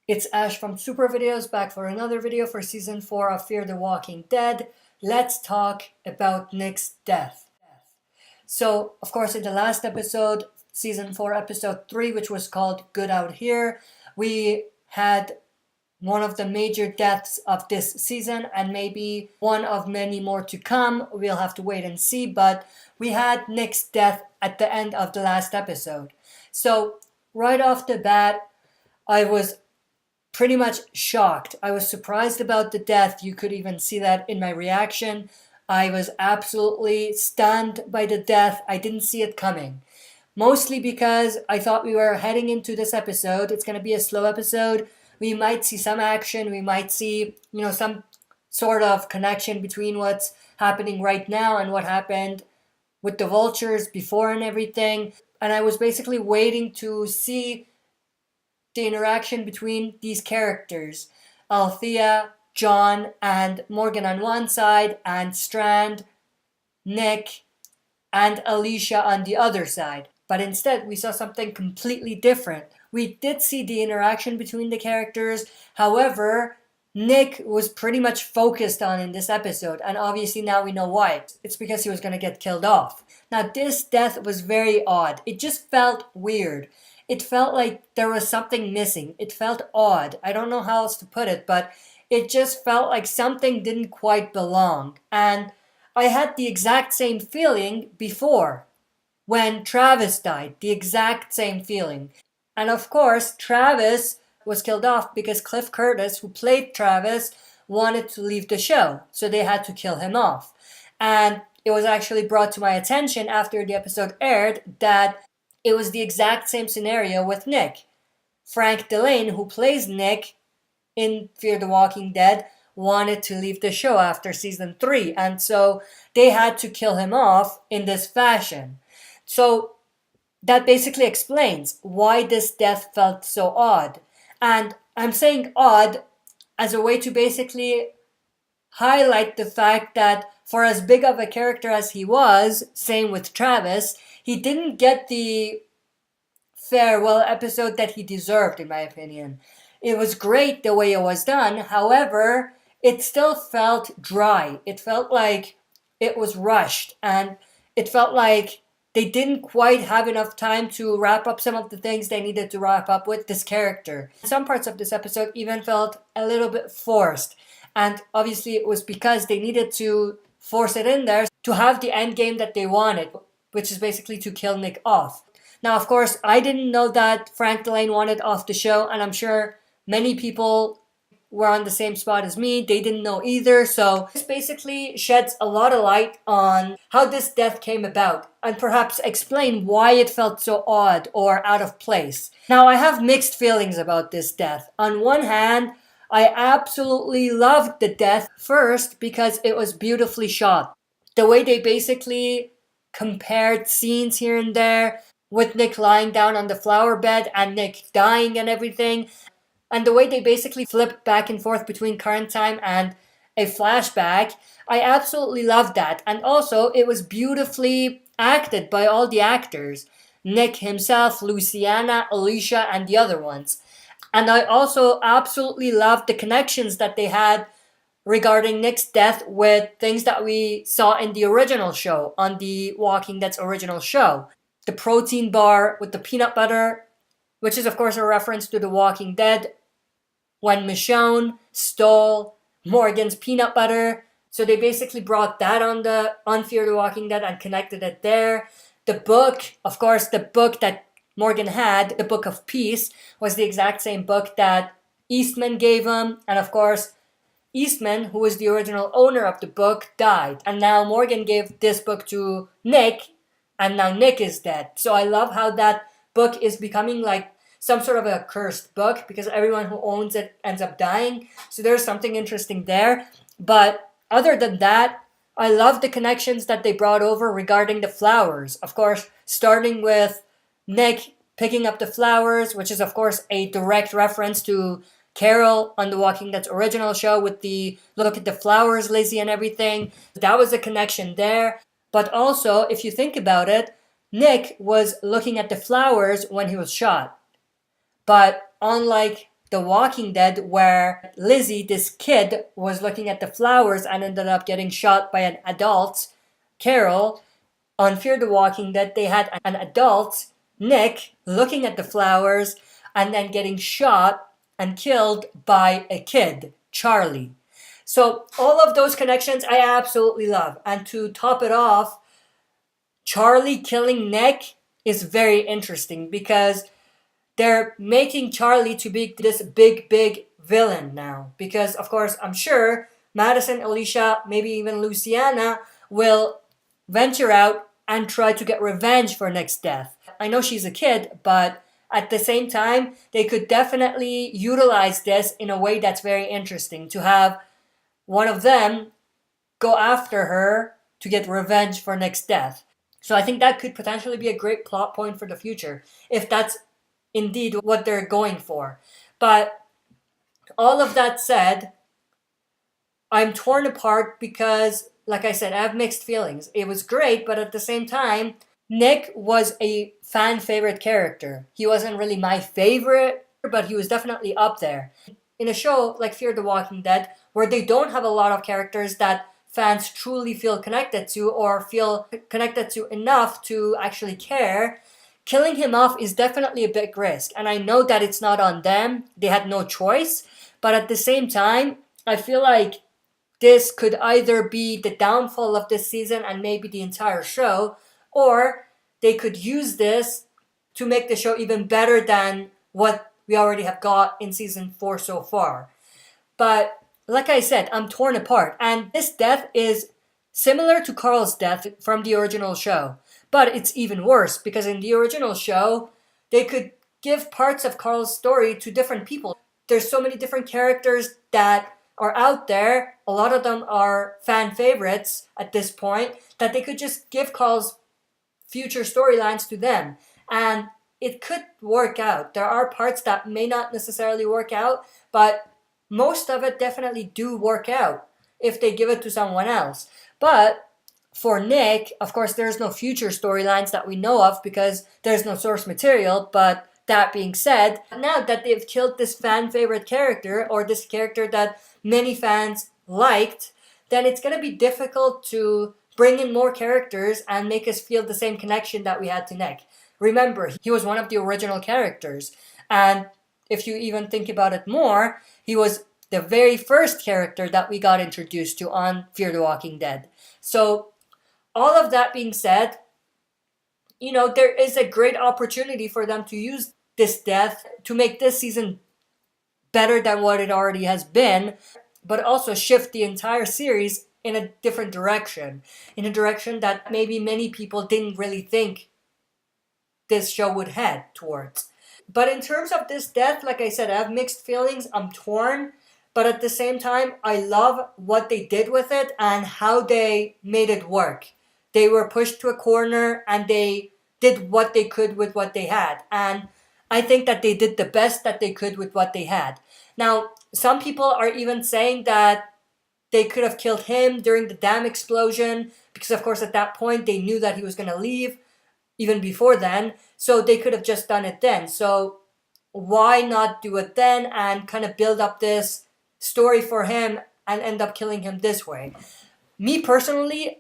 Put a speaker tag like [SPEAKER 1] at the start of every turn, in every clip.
[SPEAKER 1] It's Ash from Super Videos, back for another video for season 4 of Fear the Walking Dead. Let's talk about Nick's death. So, of course, in the last episode, season 4, episode 3, which was called Good Out Here, we had one of the major deaths of this season and maybe one of many more to come. We'll have to wait and see, but we had Nick's death at the end of the last episode. So, right off the bat, I was pretty much shocked. I was surprised about the death. You could even see that in my reaction. I was absolutely stunned by the death. I didn't see it coming. Mostly because I thought we were heading into this episode. It's going to be a slow episode. We might see some action. We might see, some sort of connection between what's happening right now and what happened with the vultures before and everything. And I was basically waiting to see the interaction between these characters, Althea, John, and Morgan on one side, and Strand, Nick, and Alicia on the other side. But instead, we saw something completely different. We did see the interaction between the characters. However, Nick was pretty much focused on in this episode, and obviously now we know why. It's because he was going to get killed off. Now, this death was very odd. It just felt weird. It felt like there was something missing. It felt odd. I don't know how else to put it, but it just felt like something didn't quite belong. And I had the exact same feeling before when Travis died. The exact same feeling. And of course, Travis was killed off because Cliff Curtis, who played Travis, wanted to leave the show. So they had to kill him off. And it was actually brought to my attention after the episode aired that it was the exact same scenario with Nick. Frank Delane, who plays Nick in Fear the Walking Dead, wanted to leave the show after season 3, and so they had to kill him off in this fashion. So that basically explains why this death felt so odd. And I'm saying odd as a way to basically highlight the fact that for as big of a character as he was, same with Travis, he didn't get the farewell episode that he deserved, in my opinion. It was great the way it was done. However, it still felt dry. It felt like it was rushed, and it felt like they didn't quite have enough time to wrap up some of the things they needed to wrap up with this character. Some parts of this episode even felt a little bit forced. And obviously it was because they needed to force it in there to have the end game that they wanted, which is basically to kill Nick off. Now, of course, I didn't know that Frank Delane wanted off the show, and I'm sure many people were on the same spot as me. They didn't know either, so this basically sheds a lot of light on how this death came about, and perhaps explain why it felt so odd or out of place. Now, I have mixed feelings about this death. On one hand, I absolutely loved the death first because it was beautifully shot. The way they basically compared scenes here and there, with Nick lying down on the flower bed and Nick dying and everything, and the way they basically flipped back and forth between current time and a flashback, I absolutely loved that. And also, it was beautifully acted by all the actors. Nick himself, Luciana, Alicia, and the other ones. And I also absolutely loved the connections that they had regarding Nick's death with things that we saw in the original show, on the Walking Dead's original show. The protein bar with the peanut butter, which is of course a reference to The Walking Dead, when Michonne stole Morgan's peanut butter. So they basically brought that on Fear the Walking Dead and connected it there. The book, of course, the book that Morgan had, the Book of Peace, was the exact same book that Eastman gave him. And of course, Eastman, who was the original owner of the book, died. And now Morgan gave this book to Nick, and now Nick is dead. So I love how that book is becoming like some sort of a cursed book because everyone who owns it ends up dying. So there's something interesting there. But other than that, I love the connections that they brought over regarding the flowers. Of course, starting with Nick picking up the flowers, which is of course a direct reference to Carol on The Walking Dead's original show with the look at the flowers, Lizzie, and everything. That was a connection there. But also, if you think about it, Nick was looking at the flowers when he was shot. But unlike The Walking Dead, where Lizzie, this kid, was looking at the flowers and ended up getting shot by an adult, Carol. On Fear the Walking Dead, they had an adult, Nick, looking at the flowers and then getting shot and killed by a kid, Charlie. So all of those connections I absolutely love. And to top it off, Charlie killing Nick is very interesting because they're making Charlie to be this big villain now. Because, of course, I'm sure Madison, Alicia, maybe even Luciana will venture out and try to get revenge for Nick's death. I know she's a kid, but at the same time, they could definitely utilize this in a way that's very interesting, to have one of them go after her to get revenge for Nick's death. So I think that could potentially be a great plot point for the future, if that's indeed what they're going for. But all of that said, I'm torn apart because, like I said, I have mixed feelings. It was great, but at the same time, Nick was a fan favorite character. He wasn't really my favorite, but he was definitely up there. In a show like Fear the Walking Dead, where they don't have a lot of characters that fans truly feel connected to or feel connected to enough to actually care, killing him off is definitely a big risk. And I know that it's not on them. They had no choice. But at the same time, I feel like this could either be the downfall of this season and maybe the entire show, or they could use this to make the show even better than what we already have got in season 4 so far. But like I said, I'm torn apart. And this death is similar to Carl's death from the original show. But it's even worse because in the original show, they could give parts of Carl's story to different people. There's so many different characters that are out there. A lot of them are fan favorites at this point, that they could just give Carl's future storylines to them. And it could work out. There are parts that may not necessarily work out, but most of it definitely do work out if they give it to someone else. But for Nick, of course, there's no future storylines that we know of because there's no source material. But that being said, now that they've killed this fan favorite character, or this character that many fans liked, then it's going to be difficult to bring in more characters and make us feel the same connection that we had to Nick. Remember, he was one of the original characters. And if you even think about it more, he was the very first character that we got introduced to on Fear the Walking Dead. So all of that being said, there is a great opportunity for them to use this death to make this season better than what it already has been, but also shift the entire series in a different direction, in a direction that maybe many people didn't really think this show would head towards. But in terms of this death, like I said, I have mixed feelings. I'm torn. But at the same time, I love what they did with it and how they made it work. They were pushed to a corner and they did what they could with what they had. And I think that they did the best that they could with what they had. Now, some people are even saying that they could have killed him during the dam explosion because, of course, at that point, they knew that he was going to leave even before then. So they could have just done it then. So why not do it then and kind of build up this story for him and end up killing him this way? Me personally,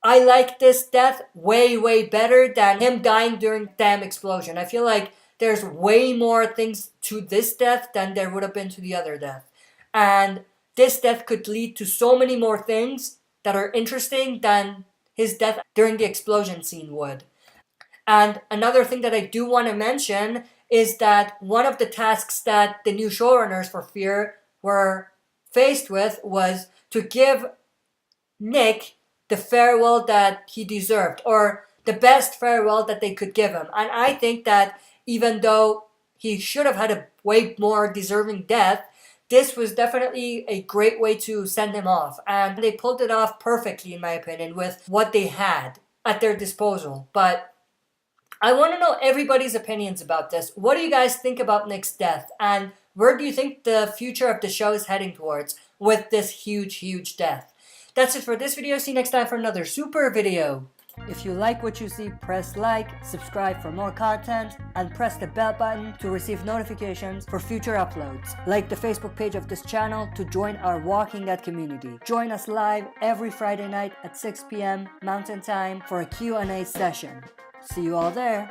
[SPEAKER 1] I like this death way better than him dying during the dam explosion. I feel like there's way more things to this death than there would have been to the other death. And this death could lead to so many more things that are interesting than his death during the explosion scene would. And another thing that I do want to mention is that one of the tasks that the new showrunners for Fear were faced with was to give Nick the farewell that he deserved, or the best farewell that they could give him. And I think that even though he should have had a way more deserving death, this was definitely a great way to send him off. And they pulled it off perfectly, in my opinion, with what they had at their disposal. But I want to know everybody's opinions about this. What do you guys think about Nick's death? And where do you think the future of the show is heading towards with this huge death? That's it for this video. See you next time for another super video. If you like what you see, press like, subscribe for more content, and press the bell button to receive notifications for future uploads. Like the Facebook page of this channel to join our Walking Dead community. Join us live every Friday night at 6 p.m. Mountain Time for a Q&A session. See you all there.